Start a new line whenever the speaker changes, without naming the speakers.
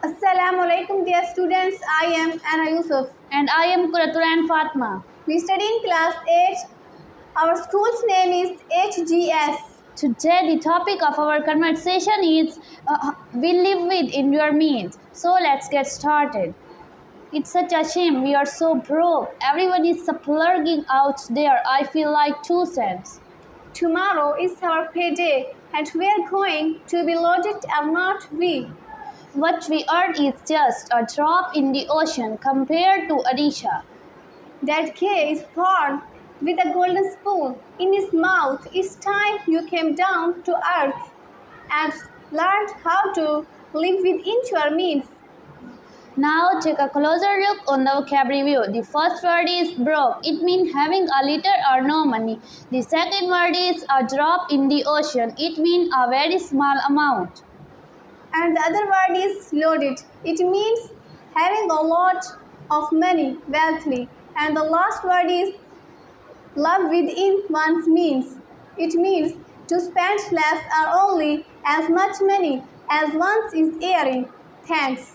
Assalamu alaikum dear students, I am Anna Yusuf.
And I am Kuratura and Fatma.
We study in class 8. Our school's name is HGS.
Today the topic of our conversation is we live with in your means. So let's get started. It's such a shame we are so broke. Everyone is splurging out there. I feel like 2 cents.
Tomorrow is our payday and we are going to be loaded or not we.
What we earn is just a drop in the ocean compared to Arisha.
That K is born with a golden spoon in his mouth. It's time you came down to earth and learned how to live within your means.
Now take a closer look on the vocabulary view. The first word is broke. It means having a little or no money. The second word is a drop in the ocean. It means a very small amount.
And the other word is loaded. It means having a lot of money, wealthy. And the last word is love within one's means. It means to spend less or only as much money as one is earning. Thanks.